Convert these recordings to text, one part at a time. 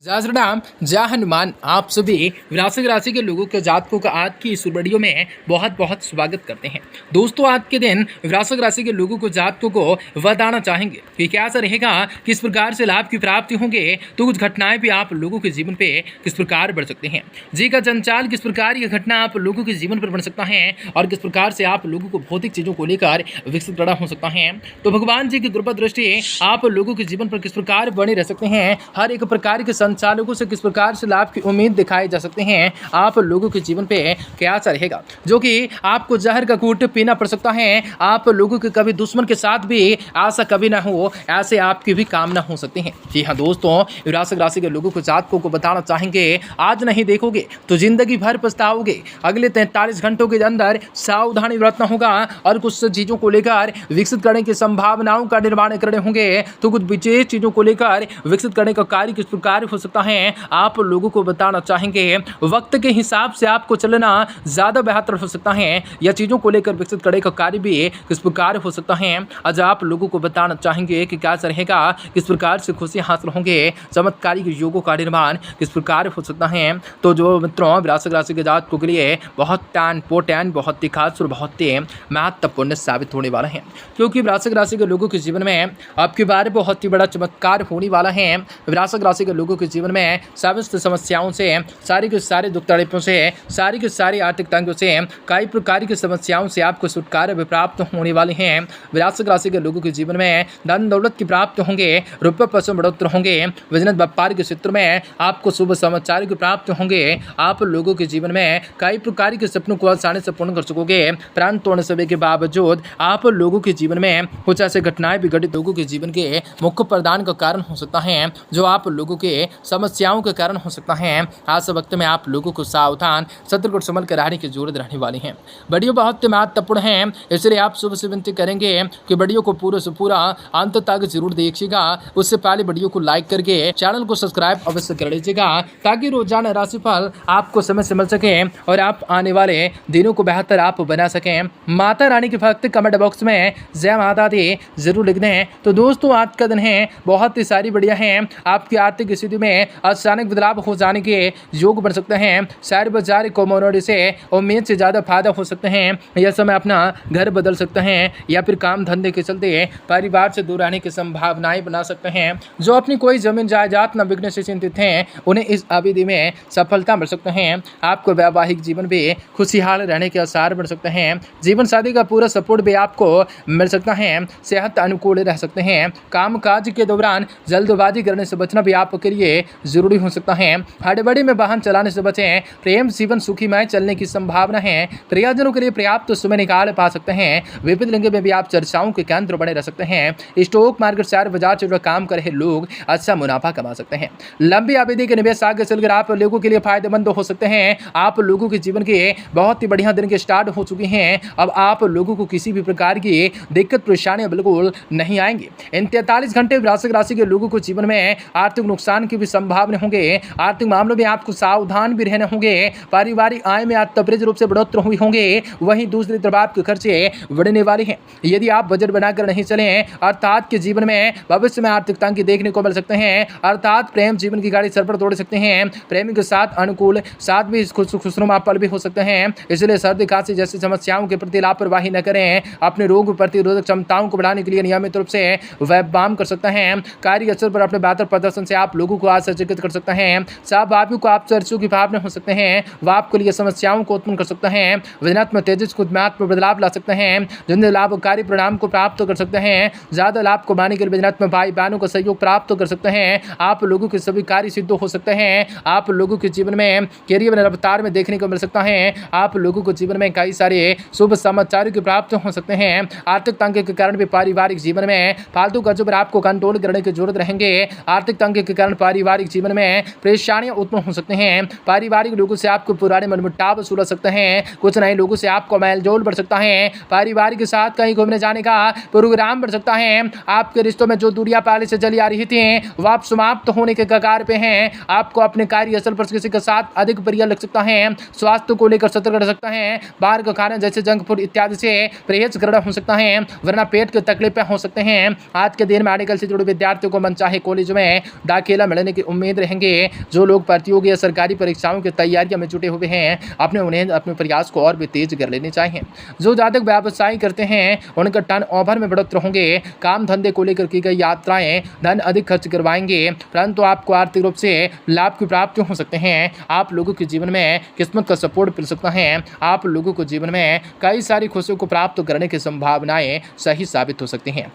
जय श्री राम, जय हनुमान। आप सभी वृश्चिक राशि के लोगों के जातकों का आज की इस वीडियो में बहुत बहुत स्वागत करते हैं। दोस्तों, आज के दिन वृश्चिक राशि के लोगों को जातकों को बताना चाहेंगे कि क्या ऐसा रहेगा, किस प्रकार से लाभ की प्राप्ति होंगे, तो कुछ घटनाएं भी आप लोगों के जीवन पे किस प्रकार बढ़ सकते हैं। जी का संचाल किस प्रकार यह घटना आप लोगों के जीवन पर बढ़ सकता है और किस प्रकार से आप लोगों को भौतिक चीजों को लेकर विकसित बड़ा हो सकता है। तो भगवान जी की कृपा दृष्टि आप लोगों के जीवन पर किस प्रकार बने रह सकते हैं, हर एक प्रकार के संचालकों से किस प्रकार से लाभ की उम्मीद दिखाई जा सकते हैं, आप लोगों के जीवन पे क्या असर रहेगा, जो कि आपको जहर का घूंट पीना पड़ सकता है। आप लोगों के कभी दुश्मन के साथ भी ऐसा कभी ना हो, ऐसे आपकी भी कामना हो सकती है। जी हाँ दोस्तों, वृश्चिक राशि के लोगों को जातकों को बताना चाहेंगे, आज नहीं देखोगे तो जिंदगी भर पछताओगे। अगले 43 घंटों के अंदर सावधानी बरतना होगा और कुछ चीजों को लेकर विकसित करने की संभावनाओं का निर्माण करने होंगे। तो कुछ विशेष चीजों को लेकर विकसित करने का कार्य किस प्रकार हो सकता है, आप लोगों को बताना चाहेंगे। वक्त के हिसाब से आपको चलना ज्यादा बेहतर हो सकता है, या चीजों को लेकर विकसित करने का कार्य भी किस प्रकार हो सकता है। आज आप लोगों को बताना चाहेंगे कि क्या रहेगा, किस प्रकार से खुशियां हासिल होंगे, चमत्कारिक योगों का निर्माण किस प्रकार हो सकता है। तो जो मित्रों, वृश्चिक राशि के जातकों के लिए बहुत इम्पोर्टेंट, बहुत ही खास और बहुत ही महत्वपूर्ण साबित होने वाला है, क्योंकि वृश्चिक राशि के लोगों के जीवन में आपके बारे बहुत ही बड़ा चमत्कार होने वाला है। वृश्चिक राशि के लोगों के जीवन में समस्त समस्याओं से, सारी के सारे दुख तकलीफों से, सारी के सारी आर्थिक तंगों से, कई प्रकार की समस्याओं से आपको छुटकारा भी प्राप्त होने वाले हैं। वृश्चिक राशि के लोगों के जीवन में धन दौलत की प्राप्त होंगे, रुपये पैसों में बढ़ोतरी होंगे, बिजनेस व्यापार के क्षेत्र में आपको शुभ समाचार की प्राप्त होंगे। आप लोगों के जीवन में कई प्रकार के सपनों को आसानी से पूर्ण कर सकोगे, प्राण तोड़ने सभी के बावजूद आप लोगों के जीवन में कुछ ऐसे घटनाएं भी घटित लोगों के जीवन के मुख्य प्रदान का कारण हो सकता है, जो आप लोगों के समस्याओं के कारण हो सकता है। आज वक्त में आप लोगों को सावधान, सतर्क और संभल कर रहने की जरूरत रहने वाली है। वीडियो बहुत महत्वपूर्ण है, इसलिए आप सुबह से विनती करेंगे कि वीडियो को पूरे से पूरा अंत तक जरूर देखिएगा। उससे पहले वीडियो को लाइक करके चैनल को सब्सक्राइब अवश्य कर लीजिएगा, ताकि रोजाना राशिफल आपको समय से मिल सके और आप आने वाले दिनों को बेहतर आप बना सकें। माता रानी के भक्त कमेंट बॉक्स में जय माता दी जरूर लिख दें। तो दोस्तों, आज का दिन है बहुत ही सारी बढ़िया है। आपकी आर्थिक स्थिति में अचानक बदलाव हो जाने के योग बन सकते हैं। शेयर बाजार कमोडिटी से उम्मीद से ज़्यादा फायदा हो सकते हैं। यह समय अपना घर बदल सकते हैं, या फिर काम धंधे के चलते परिवार से दूर रहने की संभावनाएं बना सकते हैं। जो अपनी कोई जमीन जायदाद न बिकने से चिंतित हैं, उन्हें इस अवधि में सफलता मिल सकते हैं। आपको वैवाहिक जीवन भी खुशहाल रहने के आसार बन सकते हैं। जीवन साथी का पूरा सपोर्ट भी आपको मिल सकता है। सेहत अनुकूल रह सकते हैं। काम काज के दौरान जल्दबाजी करने से बचना भी आपके लिए जरूरी हो सकता है। हड़बड़ी में वाहन चलाने से बचें। प्रेम जीवन सुखीमय चलने की संभावना है। प्रियजनों के लिए पर्याप्त समय निकाल पा सकते हैं। विविध लिंग में भी आप चर्चाओं के केंद्र बने रह सकते हैं। स्टॉक मार्केट, शेयर बाजार से काम कर रहे लोग अच्छा मुनाफा कमा सकते हैं। लंबी अवधि के निवेश आगे चलकर आप लोगों के लिए फायदेमंद हो सकते हैं। आप लोगों के जीवन के बहुत ही बढ़िया दिन के स्टार्ट हो चुके हैं। अब आप लोगों को किसी भी प्रकार की दिक्कत परेशानियां बिल्कुल नहीं आएंगी। इन 43 घंटे वृश्चिक राशि के लोगों को जीवन में आर्थिक नुकसान की भी संभावना होंगे। आर्थिक मामलों में आपको सावधान भी रहने होंगे। पारिवारिक आय में तबरेज रूप से बढ़ोतरी हुई होंगे। वहीं दूसरी तरफ आपके खर्चे बढ़ने वाले हैं। यदि आप बजट बनाकर नहीं चलें, अर्थात के जीवन में भविष्य में आर्थिक तंगी देखने को मिल सकते हैं। अर्थात प्रेम जीवन की गाड़ी सर पर तोड़ सकते हैं। प्रेमी के साथ अनुकूल साथ भी खुशनुमा पल भी हो सकते हैं। इसलिए सर्दी खांसी जैसी समस्याओं के प्रति लापरवाही न करें। अपने रोग प्रतिरोधक क्षमताओं को बढ़ाने के लिए नियमित रूप से व्यायाम कर सकते हैं। कार्य स्थल पर अपने बेहतर प्रदर्शन से आप लोगों को आश्चर्यचकित कर सकते हैं। सहभागियों को आप चर्चों की भावना हो सकते हैं। वह आपके लिए समस्याओं को उत्पन्न कर सकते हैं। विनात्मक तेजस को में बदलाव ला सकते हैं, जिनसे लाभकारी परिणाम को प्राप्त कर सकते हैं। ज्यादा लाभ कमाने के लिए विनात्मक भाई बहनों का सहयोग प्राप्त कर सकते हैं। आप लोगों के सभी कार्य सिद्ध हो सकते हैं। आप लोगों के जीवन में कैरियर रफ्तार में देखने को मिल सकता है। आप लोगों को जीवन में कई सारे शुभ समाचार की प्राप्त हो सकते हैं। आर्थिक तंगी के कारण भी पारिवारिक जीवन में फालतू कर्जों पर आपको कंट्रोल करने की जरूरत रहेंगे। आर्थिक तंगी के कारण पारिवारिक जीवन में परेशानियां उत्पन्न हो सकते हैं। पारिवारिक लोगों से आपको पुराने मनमुटाव सुलझ सकते हैं। कुछ नए लोगों से आपको मेलजोल बढ़ सकता है। पारिवारिक के साथ कहीं घूमने जाने का प्रोग्राम बढ़ सकता है। आपके रिश्तों में जो दूरियां पहले से चली आ रही थी, वह आप समाप्त होने के कगार पे हैं। आपको अपने कार्यस्थल पर किसी के साथ अधिक प्रिय लग सकता है। स्वास्थ्य को लेकर सतर्क रह सकता है। बाहर का खाना जैसे जंक फूड इत्यादि से परहेज करना हो सकता है, वरना पेट की तकलीफें हो सकते हैं। आज के दिन मेडिकल से जुड़े विद्यार्थियों को मनचाहे कॉलेज में दाखिला मिलने की उम्मीद रहेंगे। जो लोग प्रतियोगी या सरकारी परीक्षाओं की तैयारियों में जुटे हुए हैं, उन्हें अपने प्रयास को और भी तेज कर लेने चाहिए। जो जातक व्यवसाय करते हैं, उनका टर्नओवर में बढ़ोतरी होंगे। काम धंधे को लेकर की गई यात्राएं धन अधिक खर्च करवाएंगे, परंतु आपको आर्थिक रूप से लाभ की प्राप्ति हो सकते हैं। आप लोगों के जीवन में किस्मत का सपोर्ट मिल सकता है। आप लोगों को जीवन में कई सारी खुशियों को प्राप्त करने की संभावनाएं सही साबित हो सकती हैं।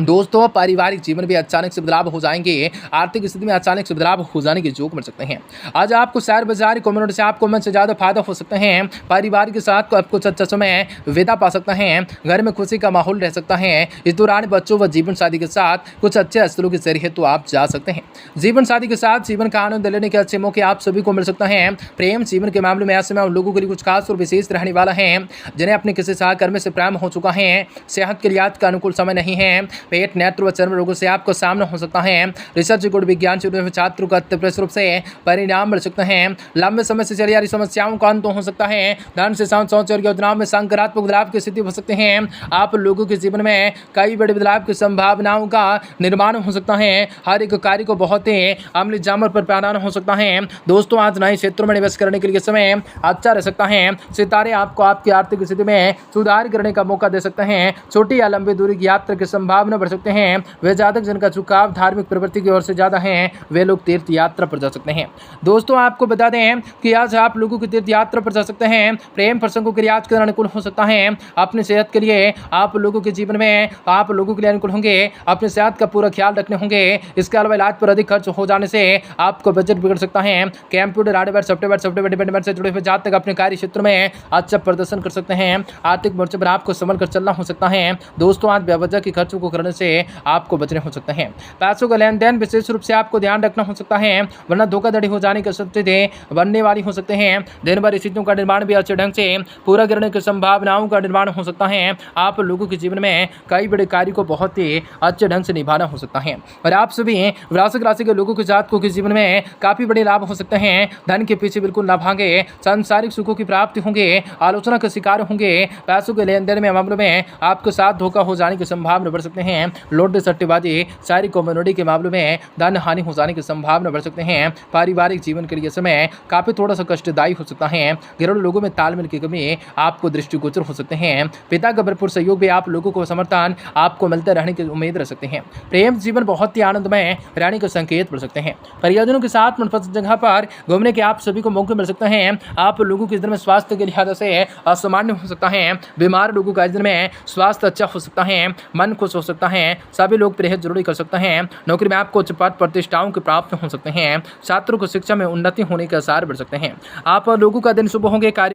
दोस्तों, पारिवारिक जीवन में अचानक से बदलाव हो जाएंगे। आर्थिक स्थिति में अचानक से बदलाव हो जाने के योग मिल सकते हैं। आज आपको शेयर बाजार कम्युनिटी से आपको मन से ज़्यादा फायदा हो सकता है। परिवार के साथ आपको अच्छा समय विदा पा सकता है। घर में खुशी का माहौल रह सकता है। इस दौरान बच्चों व जीवन साथी के साथ कुछ अच्छे स्थलों के जरिए तो आप जा सकते हैं। जीवन साथी के साथ जीवन का आनंद लेने के अच्छे मौके आप सभी को मिल सकता है। प्रेम जीवन के मामले में ऐसे में लोगों के लिए कुछ खास और विशेष रहने वाला है, जिन्हें अपने किसी सहकर्मी से प्रेम हो चुका है। सेहत के लिए आज का अनुकूल समय नहीं है। पेट, नेत्र व चर्म रोगों से आपको सामना हो सकता है। रिसर्च गुण विज्ञान से छात्रों का अत्यप्रेस रूप से परिणाम मिल सकते हैं। लंबे समय से चली आ रही समस्याओं का अंत हो सकता है। धन से सोच और योजनाओं में सकारात्मक बदलाव की स्थिति हो सकते हैं। आप लोगों के जीवन में कई बड़े बदलाव की संभावनाओं का निर्माण हो सकता है। हर एक कार्य को बहुत ही अमली जामर पर पैराना हो सकता है। दोस्तों, आज नए क्षेत्रों में निवेश करने के लिए समय अच्छा रह सकता है। सितारे आपको आपकी आर्थिक स्थिति में सुधार करने का मौका दे सकते हैं। छोटी या लंबी दूरी की यात्रा की संभावना बढ़ सकते हैं। वे जातक जिनका झुकाव धार्मिक प्रवृत्ति की ओर से ज्यादा है, वे लोग तीर्थ यात्रा पर जा सकते हैं। दोस्तों, आपको बता दें कि आज आप लोगों की तीर्थ यात्रा पर जा सकते हैं। प्रेम प्रसंगों के लिए आज का अनुकूल हो सकता है। अपनी सेहत के लिए आप लोगों के जीवन में आप लोगों के लिए अनुकूल होंगे। अपनी सेहत का पूरा ख्याल रखने होंगे। इसके अलावा इलाज पर अधिक खर्च हो जाने से आपको बजट बिगड़ सकता है। कंप्यूटर, हार्डवेयर, सॉफ्टवेयर डिपार्टमेंट से जुड़े हुए जातक अपने कार्य क्षेत्र में अच्छा प्रदर्शन कर सकते हैं। आर्थिक मोर्चे पर आपको संभल कर चलना हो सकता है। दोस्तों, आज बेवजह के खर्चों को करने से आपको बचने हो सकते हैं। पैसों का लेन देन विशेष रूप से आपको ध्यान रखना हो सकता है, वरना धोखाधड़ी हो जाने की स्थिति बनने वाली हो सकते हैं। दिन भर स्थितियों का निर्माण भी अच्छे ढंग से पूरा करने की संभावनाओं का निर्माण हो सकता है। आप लोगों के जीवन में कई बड़े कार्य को बहुत ही अच्छे ढंग से निभाना हो सकता है। और आप सभी वृश्चिक राशि के लोगों के जातकों के जीवन में काफी बड़े लाभ हो सकते हैं। धन के पीछे बिल्कुल न भागे, सांसारिक सुखों की प्राप्ति होंगे, आलोचना का शिकार होंगे। पैसों के लेन देन में मामलों में आपके साथ धोखा हो जाने की संभावना बढ़ सकते हैं। लॉटरी, सट्टेबाजी, सारी कम्युनिटी के मामलों में धन हानि हो जाने की संभावना बढ़ सकते हैं। पारिवारिक जीवन के लिए समय काफी थोड़ा सा कष्टदायी हो सकता है। घरेलू लोगों में तालमेल की कमी आपको दृष्टिगोचर हो सकते हैं। पिता का भरपूर सहयोग भी आप लोगों को समर्थन आपको मिलते रहने की उम्मीद रख सकते हैं। प्रेम जीवन बहुत ही आनंदमय रहने के संकेत बढ़ सकते हैं। परिजनों के साथ मनपसंद जगह पर घूमने के आप सभी को मौके मिल सकते हैं। आप लोगों के दिन में स्वास्थ्य के लिहाज से असामान्य हो सकता है। बीमार लोगों का दिन में स्वास्थ्य अच्छा हो सकता है। मन खुश हो सकता है। सभी लोग परहेज जरूरी कर सकते हैं। नौकरी में आपको उच्च पद प्रतिष्ठाओं की प्राप्त हो सकते हैं। छात्रों को शिक्षा में उन्नति होने के आसार बढ़ सकते हैं। आप लोगों का दिन शुभ होंगे। कार्य